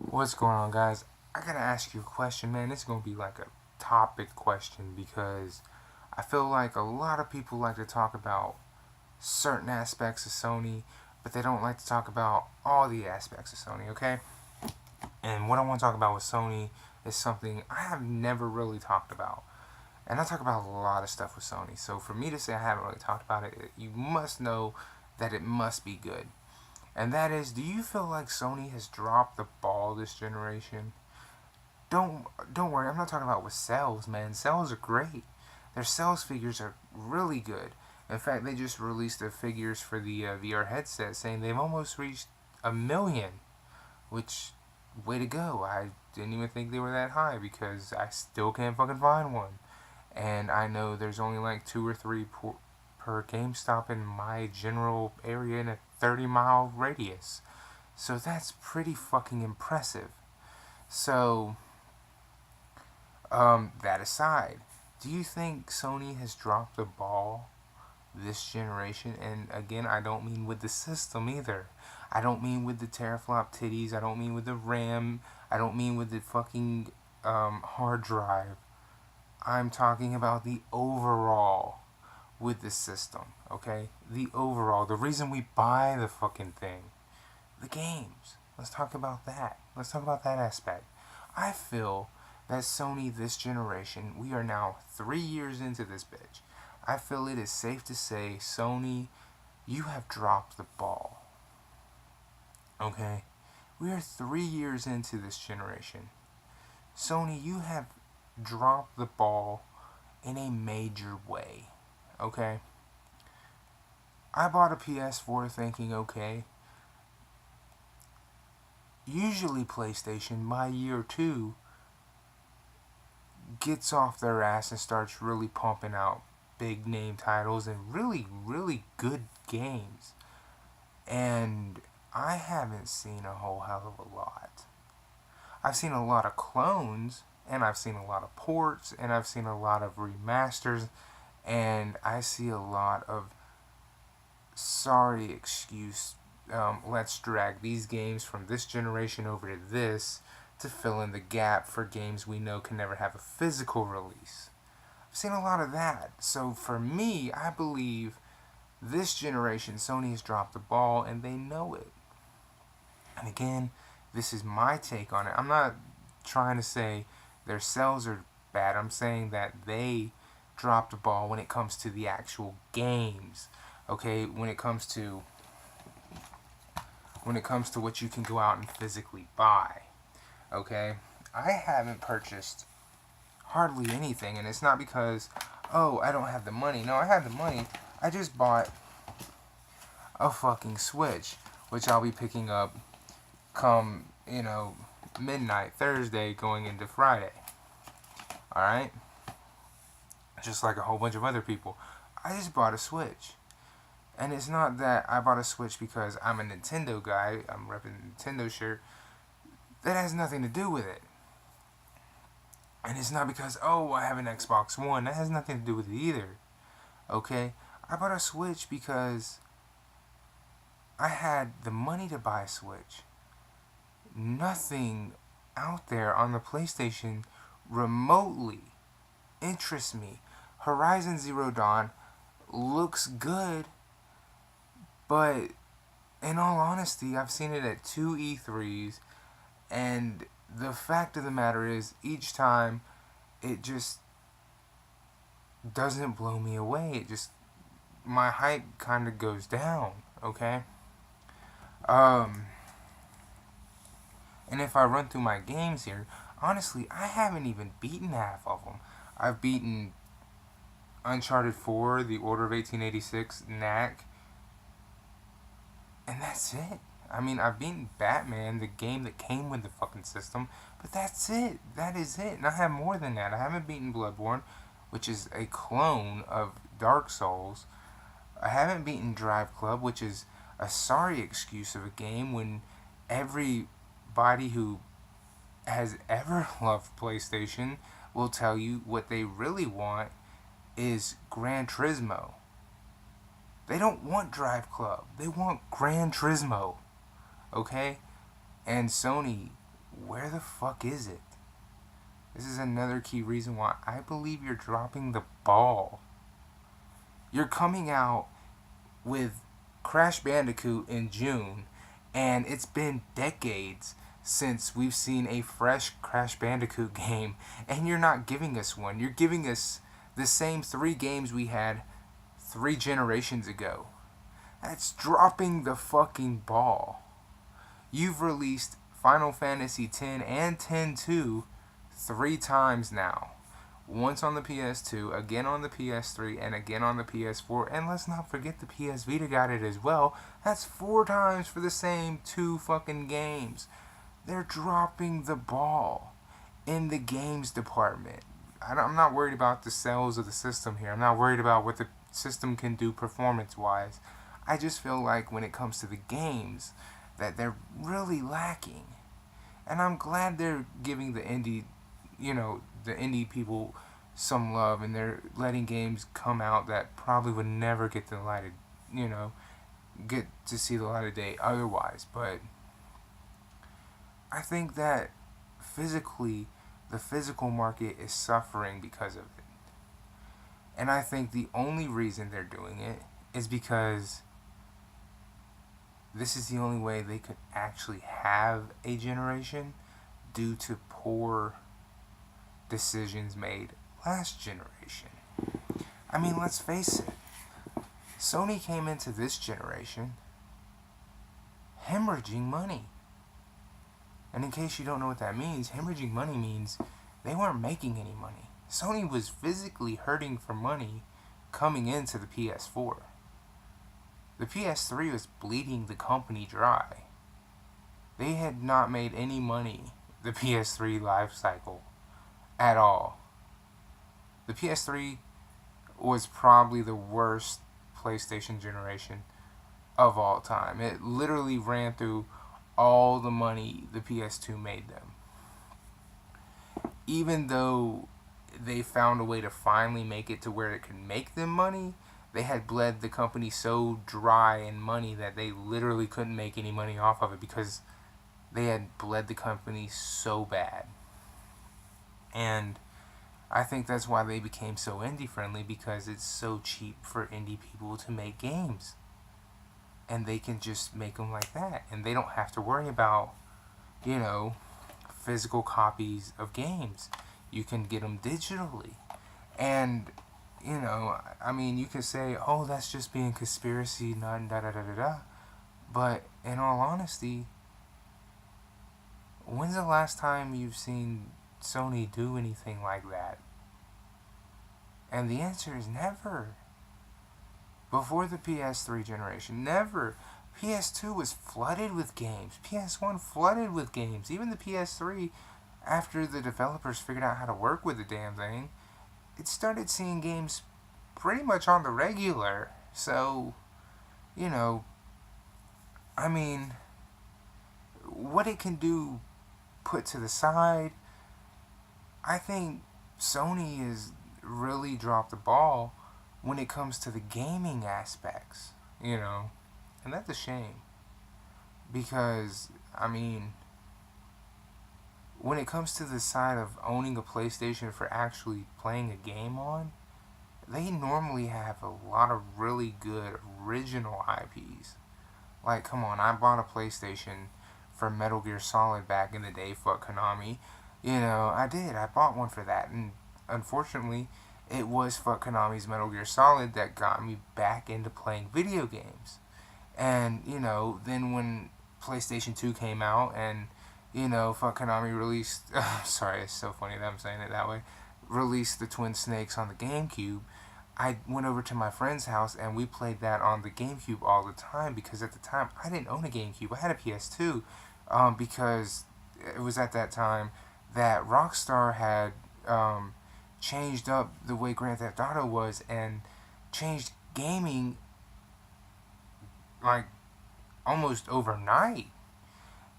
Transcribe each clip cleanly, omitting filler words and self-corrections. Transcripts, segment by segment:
What's going on, guys? I gotta ask you a question, man. This is gonna be like a topic question because I feel like a lot of people like to talk about certain aspects of Sony, but they don't like to talk about all the aspects of Sony, okay? And what I want to talk about with Sony is something I have never really talked about. And I talk about a lot of stuff with Sony. So for me to say I haven't really talked about it, you must know that it must be good. And that is, do you feel like Sony has dropped the ball this generation? don't don't worry. I'm not talking about with sales, man. Sales are great. Their sales figures are really good. In fact, they just released the figures for the VR headset, saying they've almost reached 1 million. Which, way to go! I didn't even think they were that high because I still can't fucking find one. And I know there's only like two or three per GameStop in my general area in a 30-mile radius. So that's pretty fucking impressive. So that aside, do you think Sony has dropped the ball this generation? And again, I don't mean with the system either. I don't mean with the teraflop titties. I don't mean with the RAM. I don't mean with the fucking hard drive. I'm talking about the overall with the system, okay? The overall. The reason we buy the fucking thing. The games. Let's talk about that. Let's talk about that aspect. I feel that Sony this generation, we are now 3 years into this bitch. I feel it is safe to say, Sony, you have dropped the ball. Okay? We are 3 years into this generation. Sony, you have dropped the ball in a major way. Okay? I bought a PS4 thinking, okay, usually PlayStation by year two gets off their ass and starts really pumping out big name titles and really, really good games. And I haven't seen a whole hell of a lot. I've seen a lot of clones, and I've seen a lot of ports, and I've seen a lot of remasters, and I see a lot of sorry excuse. Let's drag these games from this generation over to this to fill in the gap for games we know can never have a physical release. I've seen a lot of that. So for me, I believe this generation, Sony has dropped the ball and they know it. And again, this is my take on it. I'm not trying to say their sales are bad. I'm saying that they dropped the ball when it comes to the actual games. Okay, when it comes to what you can go out and physically buy. Okay, I haven't purchased hardly anything, and it's not because, oh, I don't have the money. No, I have the money. I just bought a fucking Switch, which I'll be picking up come, midnight Thursday going into Friday. Alright? Just like a whole bunch of other people. I just bought a Switch. And it's not that I bought a Switch because I'm a Nintendo guy, I'm repping a Nintendo shirt. That has nothing to do with it. And it's not because, oh, I have an Xbox One. That has nothing to do with it either. Okay? I bought a Switch because I had the money to buy a Switch. Nothing out there on the PlayStation remotely interests me. Horizon Zero Dawn looks good, but in all honesty, I've seen it at two E3s, and the fact of the matter is, each time it just doesn't blow me away. It just, my hype kind of goes down, okay? Um, and if I run through my games here, honestly, I haven't even beaten half of them. I've beaten Uncharted 4, The Order of 1886, Knack, and that's it. I mean, I've beaten Batman, the game that came with the fucking system, but that's it. That is it. And I have more than that. I haven't beaten Bloodborne, which is a clone of Dark Souls. I haven't beaten Drive Club, which is a sorry excuse of a game when everybody who has ever loved PlayStation will tell you what they really want is Gran Turismo. They don't want Drive Club. They want Gran Turismo. Okay? And Sony, where the fuck is it? This is another key reason why I believe you're dropping the ball. You're coming out with Crash Bandicoot in June, and it's been decades since we've seen a fresh Crash Bandicoot game, and you're not giving us one. You're giving us the same 3 games we had 3 generations ago. That's dropping the fucking ball. You've released Final Fantasy X and X-2 3 times now. Once on the PS2, again on the PS3, and again on the PS4. And let's not forget the PS Vita got it as well. That's 4 times for the same 2 fucking games. They're dropping the ball in the games department. I'm not worried about the sales of the system here. I'm not worried about what the system can do performance-wise. I just feel like when it comes to the games, that they're really lacking. And I'm glad they're giving the indie people some love, and they're letting games come out that probably would never get get to see the light of day otherwise. But I think that the physical market is suffering because of it. And I think the only reason they're doing it is because this is the only way they could actually have a generation due to poor decisions made last generation. I mean, let's face it. Sony came into this generation hemorrhaging money. And in case you don't know what that means, hemorrhaging money means they weren't making any money. Sony was physically hurting for money coming into the PS4. The PS3 was bleeding the company dry. They had not made any money the PS3 life cycle at all. The PS3 was probably the worst PlayStation generation of all time. It literally ran through all the money the PS2 made them. Even though they found a way to finally make it to where it could make them money, they had bled the company so dry in money that they literally couldn't make any money off of it because they had bled the company so bad. And I think that's why they became so indie friendly, because it's so cheap for indie people to make games. And they can just make them like that. And they don't have to worry about, physical copies of games. You can get them digitally. And, you could say, oh, that's just being conspiracy, da da da da da. But in all honesty, when's the last time you've seen Sony do anything like that? And the answer is never. Before the PS3 generation, never. PS2 was flooded with games. PS1 flooded with games. Even the PS3, after the developers figured out how to work with the damn thing, it started seeing games pretty much on the regular. So, what it can do put to the side, I think Sony has really dropped the ball when it comes to the gaming aspects, and that's a shame. Because, when it comes to the side of owning a PlayStation for actually playing a game on, they normally have a lot of really good original IPs. Like, come on, I bought a PlayStation for Metal Gear Solid back in the day. Fuck Konami. I did. I bought one for that. And unfortunately, it was fuck Konami's Metal Gear Solid that got me back into playing video games. And, then when PlayStation 2 came out and, fuck Konami released... sorry, it's so funny that I'm saying it that way. Released the Twin Snakes on the GameCube. I went over to my friend's house and we played that on the GameCube all the time, because at the time I didn't own a GameCube. I had a PS2 because it was at that time that Rockstar had changed up the way Grand Theft Auto was and changed gaming like almost overnight.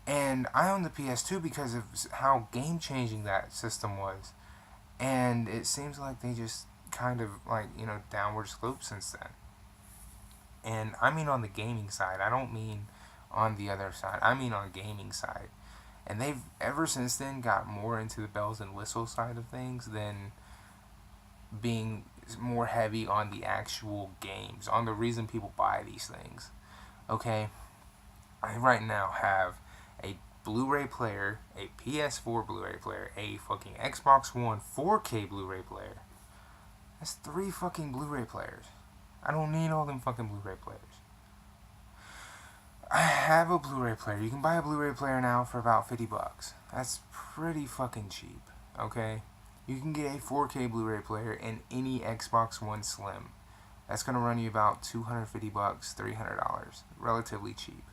And I owned the PS2 because of how game changing that system was. And it seems like they just kind of downward slope since then. And I mean on the gaming side. I don't mean on the other side. I mean on the gaming side. And they've ever since then got more into the bells and whistles side of things than being more heavy on the actual games, on the reason people buy these things. Okay, I right now have a Blu-ray player, a PS4 Blu-ray player, a fucking Xbox One 4K Blu-ray player. That's 3 fucking Blu-ray players. I don't need all them fucking Blu-ray players. I have a Blu-ray player. You can buy a Blu-ray player now for about $50. That's pretty fucking cheap. Okay? You can get a 4K Blu-ray player in any Xbox One Slim. That's gonna run you about $250, $300. Relatively cheap.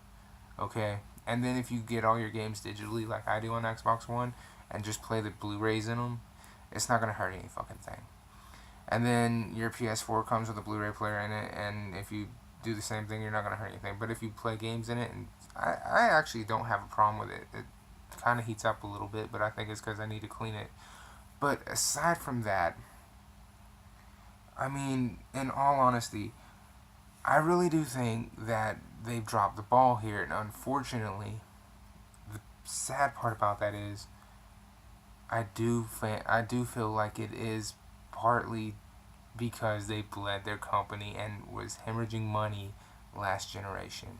Okay? And then if you get all your games digitally like I do on Xbox One and just play the Blu-rays in them, it's not gonna hurt any fucking thing. And then your PS4 comes with a Blu-ray player in it, and if you do the same thing, you're not gonna hurt anything. But if you play games in it, and I actually don't have a problem with it. It kind of heats up a little bit, but I think it's because I need to clean it. But aside from that, I mean, in all honesty, I really do think that they've dropped the ball here, and unfortunately, the sad part about that is, I do feel like it is partly because they bled their company and was hemorrhaging money last generation.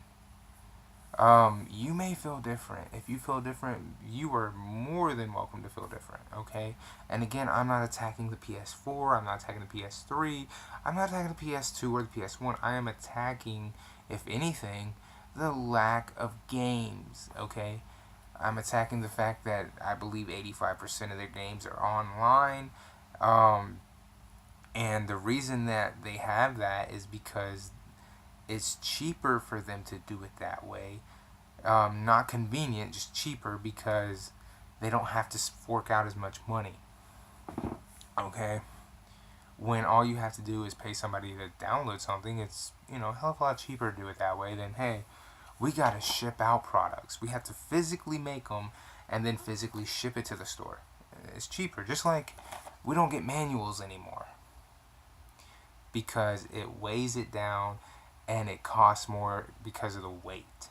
You may feel different. If you feel different, you are more than welcome to feel different, okay? And again, I'm not attacking the PS4, I'm not attacking the PS3, I'm not attacking the PS2 or the PS1. I am attacking, if anything, the lack of games, okay? I'm attacking the fact that I believe 85% of their games are online. And the reason that they have that is because it's cheaper for them to do it that way. Not convenient, just cheaper because they don't have to fork out as much money. Okay? When all you have to do is pay somebody to download something, it's, a hell of a lot cheaper to do it that way than, hey, we gotta ship out products. We have to physically make them and then physically ship it to the store. It's cheaper. Just like we don't get manuals anymore because it weighs it down and it costs more because of the weight.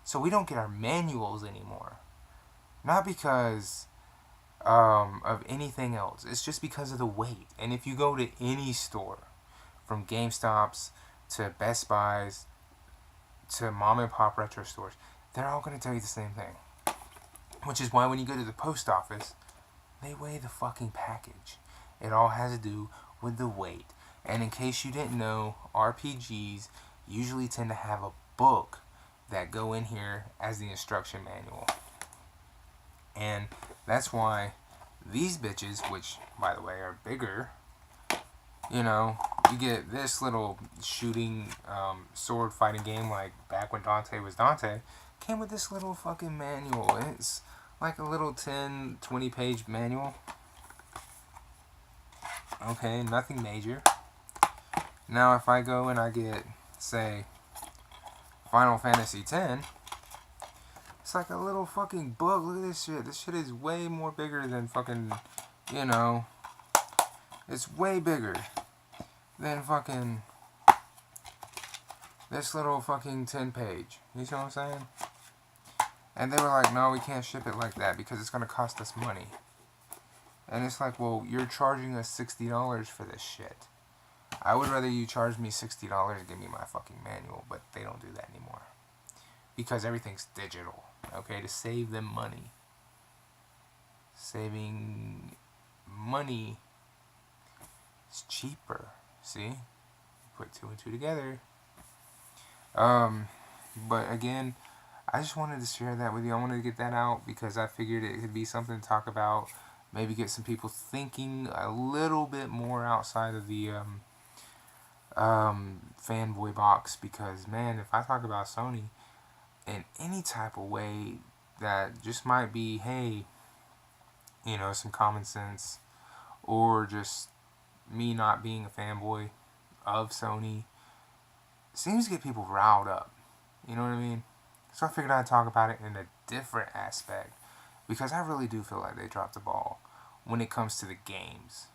So we don't get our manuals anymore. Not because of anything else. It's just because of the weight. And if you go to any store, from GameStops to Best Buys to mom and pop retro stores, they're all going to tell you the same thing. Which is why when you go to the post office, they weigh the fucking package. It all has to do with the weight. And in case you didn't know, RPGs usually tend to have a book that go in here as the instruction manual. And that's why these bitches, which by the way are bigger, you get this little shooting sword fighting game like back when Dante was Dante, came with this little fucking manual. It's like a little 10-20 page manual. Okay, nothing major. Now if I go and I get, say, Final Fantasy X, it's like a little fucking book. Look at this shit. This shit is way more bigger than fucking, it's way bigger than fucking this little fucking 10 page. You see what I'm saying? And they were like, no, we can't ship it like that because it's going to cost us money. And it's like, well, you're charging us $60 for this shit. I would rather you charge me $60 and give me my fucking manual, but they don't do that anymore. Because everything's digital, okay, to save them money. Saving money is cheaper, see? Put 2 and 2 together. But again, I just wanted to share that with you. I wanted to get that out because I figured it could be something to talk about. Maybe get some people thinking a little bit more outside of the fanboy box, because man, if I talk about Sony in any type of way that just might be, hey, some common sense, or just me not being a fanboy of Sony, seems to get people riled up. You know what I mean? So I figured I'd talk about it in a different aspect, because I really do feel like they dropped the ball when it comes to the games.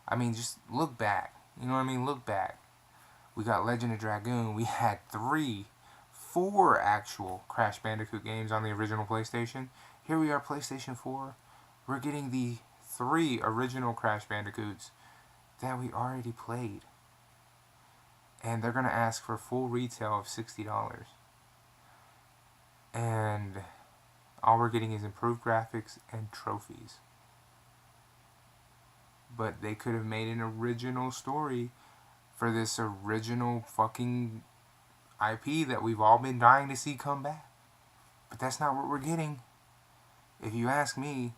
I mean, just look back. You know what I mean? Look back. We got Legend of Dragoon. We had 4 actual Crash Bandicoot games on the original PlayStation. Here we are, PlayStation 4. We're getting the 3 original Crash Bandicoots that we already played. And they're going to ask for full retail of $60. And all we're getting is improved graphics and trophies. But they could have made an original story for this original fucking IP that we've all been dying to see come back. But that's not what we're getting. If you ask me,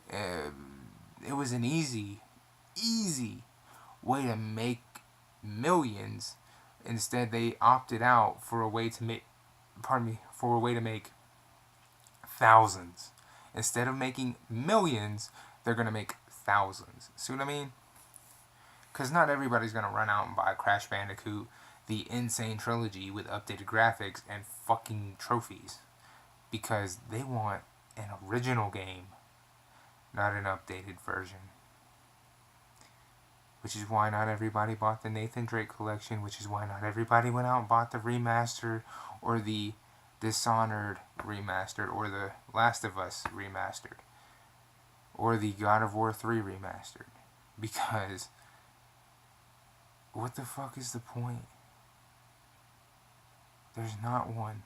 it was an easy way to make millions. Instead, they opted out for a way to make, for a way to make thousands. Instead of making millions, they're gonna make thousands. See what I mean? Because not everybody's gonna run out and buy Crash Bandicoot, the Insane Trilogy with updated graphics and fucking trophies. Because they want an original game, not an updated version. Which is why not everybody bought the Nathan Drake collection, which is why not everybody went out and bought the remastered or the Dishonored remastered or the Last of Us remastered or the God of War 3 remastered. Because what the fuck is the point? There's not one.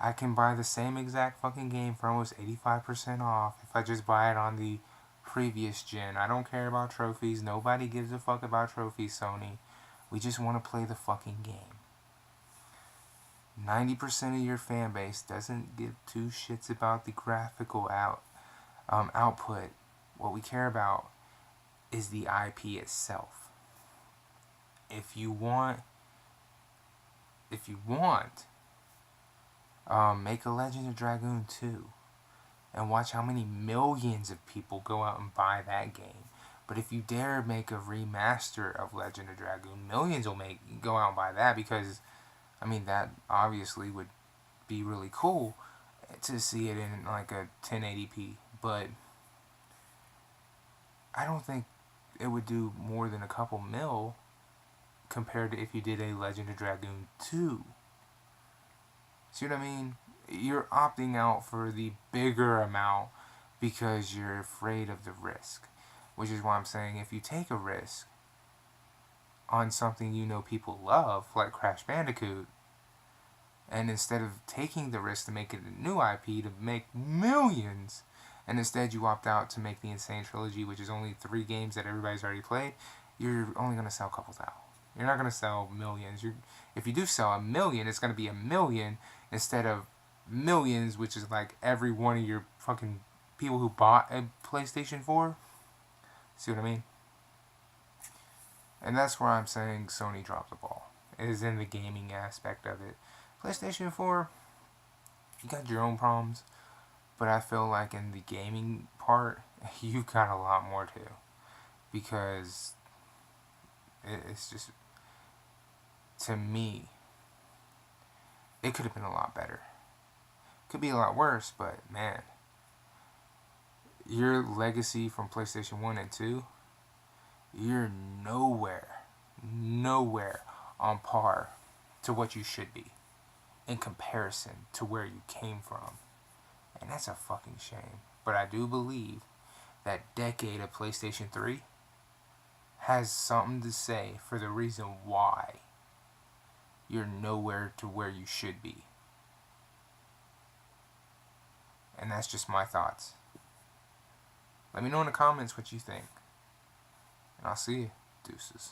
I can buy the same exact fucking game for almost 85% off if I just buy it on the previous gen. I don't care about trophies. Nobody gives a fuck about trophies, Sony. We just want to play the fucking game. 90% of your fan base doesn't give two shits about the graphical output. What we care about is the IP itself. If you want, make a Legend of Dragoon 2 and watch how many millions of people go out and buy that game. But if you dare make a remaster of Legend of Dragoon, millions will go out and buy that, because I mean, that obviously would be really cool to see it in like a 1080p, but I don't think it would do more than a couple mil compared to if you did a Legend of Dragoon 2. See what I mean? You're opting out for the bigger amount because you're afraid of the risk. Which is why I'm saying, if you take a risk on something you know people love, like Crash Bandicoot, and instead of taking the risk to make it a new IP to make millions, and instead you opt out to make the Insane Trilogy, which is only 3 games that everybody's already played, you're only going to sell a couple thousand. You're not going to sell millions. If you do sell 1 million, it's going to be 1 million instead of millions, which is like every one of your fucking people who bought a PlayStation 4. See what I mean? And that's where I'm saying Sony dropped the ball. It is in the gaming aspect of it. PlayStation 4, you got your own problems, but I feel like in the gaming part, you've got a lot more too. Because it's just, to me, it could have been a lot better. Could be a lot worse, but man, your legacy from PlayStation 1 and 2, you're nowhere on par to what you should be in comparison to where you came from. And that's a fucking shame. But I do believe that decade of PlayStation 3 has something to say for the reason why you're nowhere to where you should be. And that's just my thoughts. Let me know in the comments what you think. And I'll see you. Deuces.